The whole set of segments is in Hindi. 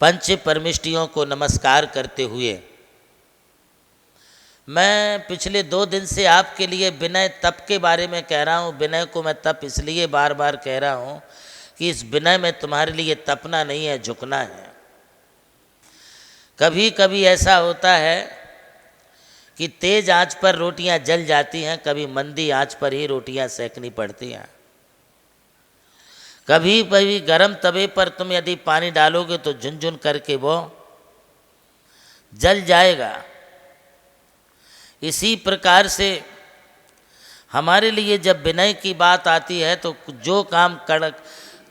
पंच परमिष्टियों को नमस्कार करते हुए मैं पिछले 2 दिन से आपके लिए विनय तप के बारे में कह रहा हूँ। विनय को मैं तप इसलिए बार बार कह रहा हूँ कि इस विनय में तुम्हारे लिए तपना नहीं है, झुकना है। कभी कभी ऐसा होता है कि तेज आंच पर रोटियां जल जाती हैं, कभी मंदी आंच पर ही रोटियां सेकनी पड़ती हैं। कभी कभी गर्म तवे पर तुम यदि पानी डालोगे तो झुनझुन करके वो जल जाएगा। इसी प्रकार से हमारे लिए जब विनय की बात आती है तो जो काम कड़क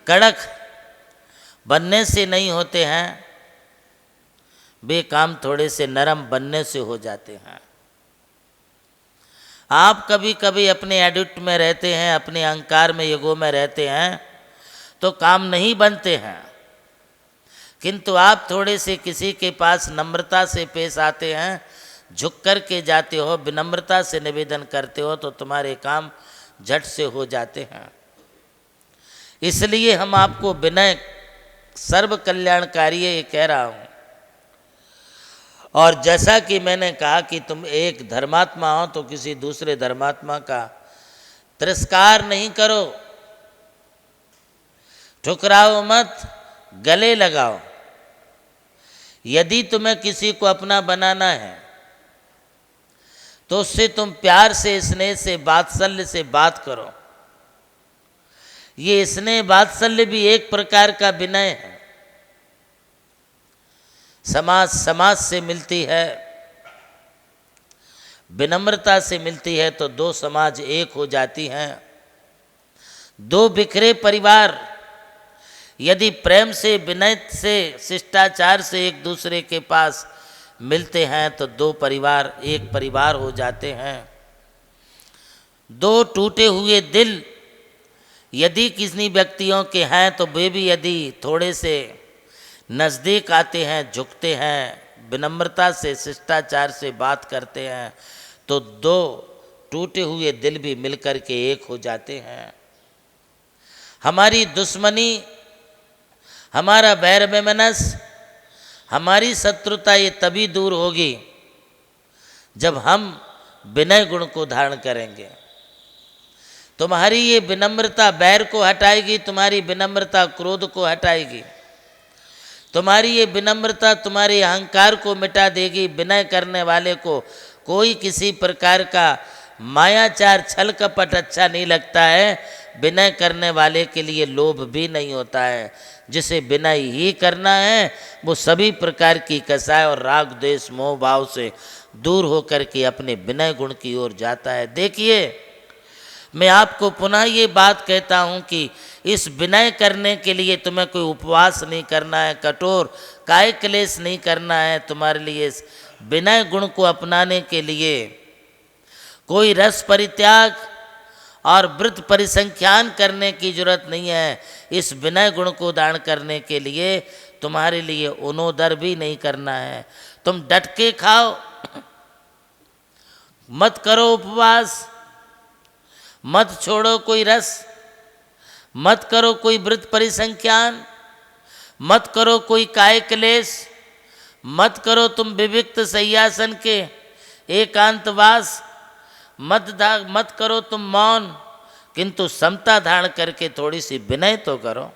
कड़क बनने से नहीं होते हैं, वे काम थोड़े से नरम बनने से हो जाते हैं। आप कभी कभी अपने एडिक्ट में रहते हैं, अपने अहंकार में, ईगो में रहते हैं तो काम नहीं बनते हैं, किंतु आप थोड़े से किसी के पास नम्रता से पेश आते हैं, झुक कर के जाते हो, विनम्रता से निवेदन करते हो तो तुम्हारे काम झट से हो जाते हैं। इसलिए हम आपको विनय सर्व कल्याणकारी ये कह रहा हूँ। और जैसा कि मैंने कहा कि तुम एक धर्मात्मा हो तो किसी दूसरे धर्मात्मा का तिरस्कार नहीं करो, ठुकराओ मत, गले लगाओ। यदि तुम्हें किसी को अपना बनाना है तो उससे तुम प्यार से, स्नेह से, वात्सल्य से बात करो। ये स्नेह वात्सल्य भी एक प्रकार का विनय है। समाज से मिलती है, विनम्रता से मिलती है तो 2 समाज एक हो जाती हैं। 2 बिखरे परिवार यदि प्रेम से, विनय से, शिष्टाचार से एक दूसरे के पास मिलते हैं तो 2 परिवार एक परिवार हो जाते हैं। 2 टूटे हुए दिल यदि किसी व्यक्तियों के हैं तो वे भी यदि थोड़े से नज़दीक आते हैं, झुकते हैं, विनम्रता से, शिष्टाचार से बात करते हैं तो 2 टूटे हुए दिल भी मिलकर के एक हो जाते हैं। हमारी दुश्मनी, हमारा बैर वैमनस, हमारी शत्रुता ये तभी दूर होगी जब हम विनय गुण को धारण करेंगे। तुम्हारी ये विनम्रता बैर को हटाएगी, तुम्हारी विनम्रता क्रोध को हटाएगी, तुम्हारी ये विनम्रता तुम्हारे अहंकार को मिटा देगी। विनय करने वाले को कोई किसी प्रकार का मायाचार, छल कपट अच्छा नहीं लगता है। विनय करने वाले के लिए लोभ भी नहीं होता है। जिसे विनय ही करना है वो सभी प्रकार की कसाय और राग, द्वेष, मोह भाव से दूर होकर के अपने विनय गुण की ओर जाता है। देखिए, मैं आपको पुनः ये बात कहता हूँ कि इस विनय करने के लिए तुम्हें कोई उपवास नहीं करना है, कठोर काय क्लेश नहीं करना है। तुम्हारे लिए इस विनय गुण को अपनाने के लिए कोई रस परित्याग और व्रत परिसंख्यान करने की जरूरत नहीं है। इस विनय गुण को धारण करने के लिए तुम्हारे लिए उनोदर भी नहीं करना है। तुम डट के खाओ, मत करो उपवास, मत छोड़ो कोई रस, मत करो कोई व्रत परिसंख्यान, मत करो कोई काय क्लेश, मत करो तुम विविक्त सय्यासन के एकांतवास, मत करो तुम मौन, किंतु समता धारण करके थोड़ी सी विनय तो करो।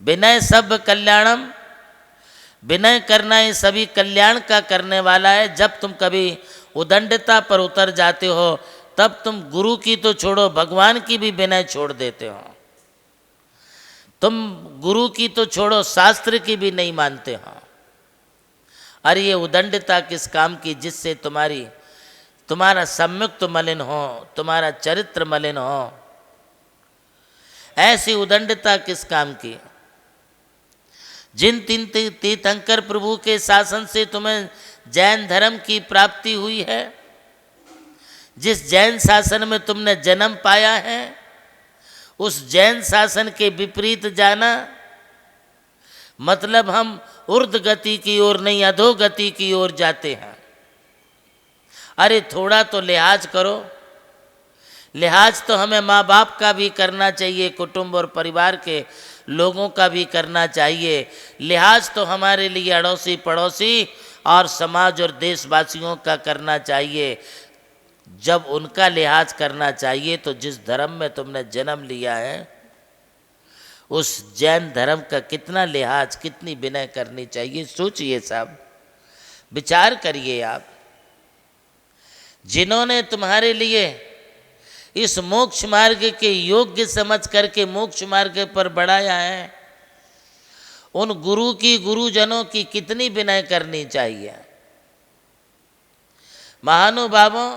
विनय सब कल्याणम, विनय करना ये सभी कल्याण का करने वाला है। जब तुम कभी उदंडता पर उतर जाते हो तब तुम गुरु की तो छोड़ो, भगवान की भी विनय छोड़ देते हो। तुम गुरु की तो छोड़ो, शास्त्र की भी नहीं मानते हो। अरे ये उदंडता किस काम की, जिससे तुम्हारा सम्मुक्त मलिन हो, तुम्हारा चरित्र मलिन हो। ऐसी उदंडता किस काम की? जिन तीर्थंकर प्रभु के शासन से तुम्हें जैन धर्म की प्राप्ति हुई है, जिस जैन शासन में तुमने जन्म पाया है, उस जैन शासन के विपरीत जाना मतलब हम ऊर्ध्व गति की ओर नहीं, अधोगति की ओर जाते हैं। अरे थोड़ा तो लिहाज करो। लिहाज तो हमें माँ बाप का भी करना चाहिए, कुटुंब और परिवार के लोगों का भी करना चाहिए। लिहाज तो हमारे लिए अड़ोसी पड़ोसी और समाज और देशवासियों का करना चाहिए। जब उनका लिहाज करना चाहिए तो जिस धर्म में तुमने जन्म लिया है उस जैन धर्म का कितना लिहाज, कितनी विनय करनी चाहिए, सोचिए साहब, विचार करिए आप। जिन्होंने तुम्हारे लिए इस मोक्ष मार्ग के योग्य समझ करके मोक्ष मार्ग पर बढ़ाया है, उन गुरु की, गुरुजनों की कितनी विनय करनी चाहिए। महानुभावों,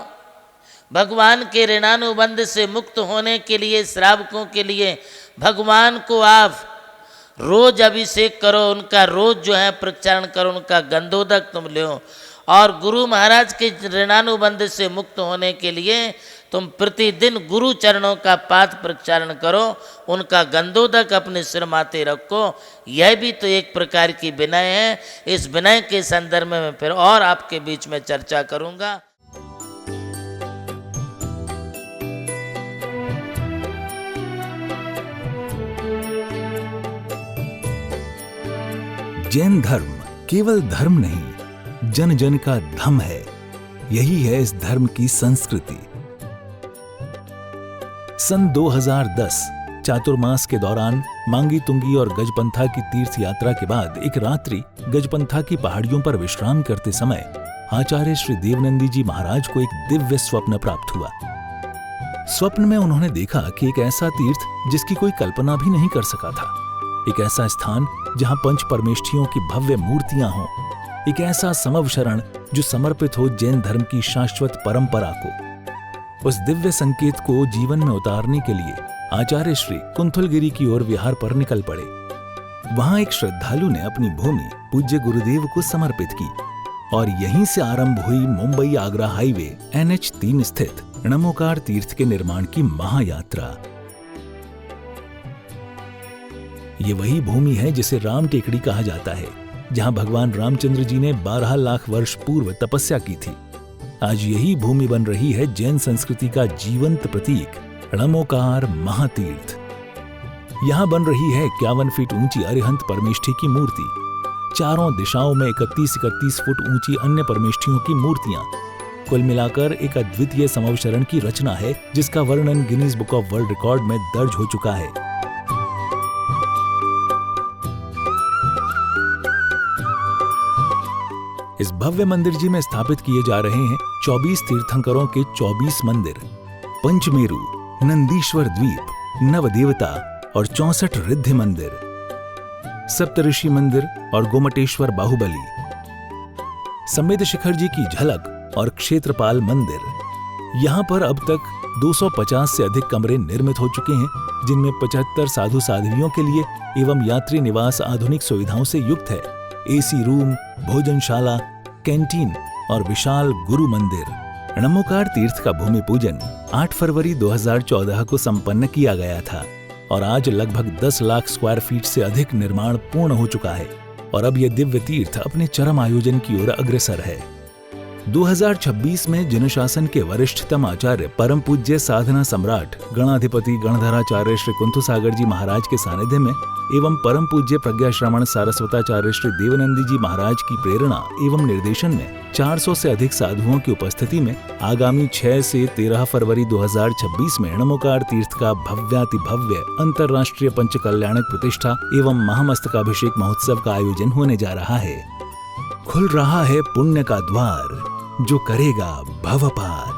भगवान के ऋणानुबंध से मुक्त होने के लिए, श्रावकों के लिए भगवान को आप रोज अभिषेक करो, उनका रोज जो है प्रचारण करो, उनका गंधोदक तुम लो। और गुरु महाराज के ऋणानुबंध से मुक्त होने के लिए तुम प्रतिदिन गुरु चरणों का पाद प्रचारण करो, उनका गंधोदक अपने सिर माथे रखो। यह भी तो एक प्रकार की विनय है। इस विनय के संदर्भ में मैं फिर और आपके बीच में चर्चा करूंगा। जैन धर्म केवल धर्म नहीं, जन जन का धम है। यही है इस धर्म की संस्कृति। सन 2010 चातुर्मास के दौरान मांगी तुंगी और गजपंथा की तीर्थ यात्रा के बाद एक रात्रि गजपंथा की पहाड़ियों पर विश्राम करते समय आचार्य श्री देवनंदी जी महाराज को एक दिव्य स्वप्न प्राप्त हुआ। स्वप्न में उन्होंने देखा कि एक ऐसा तीर्थ जिसकी कोई कल्पना भी नहीं कर सका था, एक ऐसा स्थान जहां पंच परमेष्ठियों की भव्य मूर्तियां हों, एक ऐसा समव शरण जो समर्पित हो जैन धर्म की शाश्वत परंपरा को। उस दिव्य संकेत को जीवन में उतारने के लिए आचार्य श्री कुंथलगिरी की ओर विहार पर निकल पड़े। वहां एक श्रद्धालु ने अपनी भूमि पूज्य गुरुदेव को समर्पित की और यहीं से आरंभ हुई मुंबई आगरा हाईवे NH3 स्थित णमोकार तीर्थ के निर्माण की महायात्रा। ये वही भूमि है जिसे राम टेकड़ी कहा जाता है, जहां भगवान रामचंद्र जी ने 12 लाख वर्ष पूर्व तपस्या की थी। आज यही भूमि बन रही है जैन संस्कृति का जीवंत प्रतीक णमोकार महातीर्थ। यहां बन रही है 51 फीट ऊंची अरिहंत परमेष्ठी की मूर्ति, चारों दिशाओं में 31-31 फुट ऊंची अन्य परमेष्ठियों की मूर्तियां। कुल मिलाकर एक अद्वितीय समवशरण की रचना है जिसका वर्णन Guinness book of world record में दर्ज हो चुका है। इस भव्य मंदिर जी में स्थापित किए जा रहे हैं 24 तीर्थंकरों के 24 मंदिर, पंचमेरु, नंदीश्वर द्वीप, नवदेवता और 64 रिद्धि मंदिर, सप्तऋषि मंदिर और गोमटेश्वर बाहुबली, संवेद शिखर जी की झलक और क्षेत्रपाल मंदिर। यहाँ पर अब तक 250 से अधिक कमरे निर्मित हो चुके हैं, जिनमें 75 साधु साध्वियों के लिए एवं यात्री निवास आधुनिक सुविधाओं से युक्त है। AC रूम, भोजनशाला, कैंटीन और विशाल गुरु मंदिर। णमोकार तीर्थ का भूमि पूजन 8 फरवरी 2014 को संपन्न किया गया था और आज लगभग 10 लाख स्क्वायर फीट से अधिक निर्माण पूर्ण हो चुका है और अब यह दिव्य तीर्थ अपने चरम आयोजन की ओर अग्रसर है। 2026 में जिन शासन के वरिष्ठतम आचार्य परम पूज्य साधना सम्राट गणाधिपति गणधराचार्य श्री कुंथु सागर जी महाराज के सानिध्य में एवं परम पूज्य प्रज्ञा श्रवण सारस्वताचार्य श्री देवनंदी जी महाराज की प्रेरणा एवं निर्देशन में 400 से अधिक साधुओं की उपस्थिति में आगामी 6 से 13 फरवरी 2026 में णमोकार तीर्थ का भव्याति भव्य अंतर्राष्ट्रीय पंच कल्याणक प्रतिष्ठा एवं महामस्तकाभिषेक महोत्सव का आयोजन होने जा रहा है। खुल रहा है पुण्य का द्वार, जो करेगा भव पार।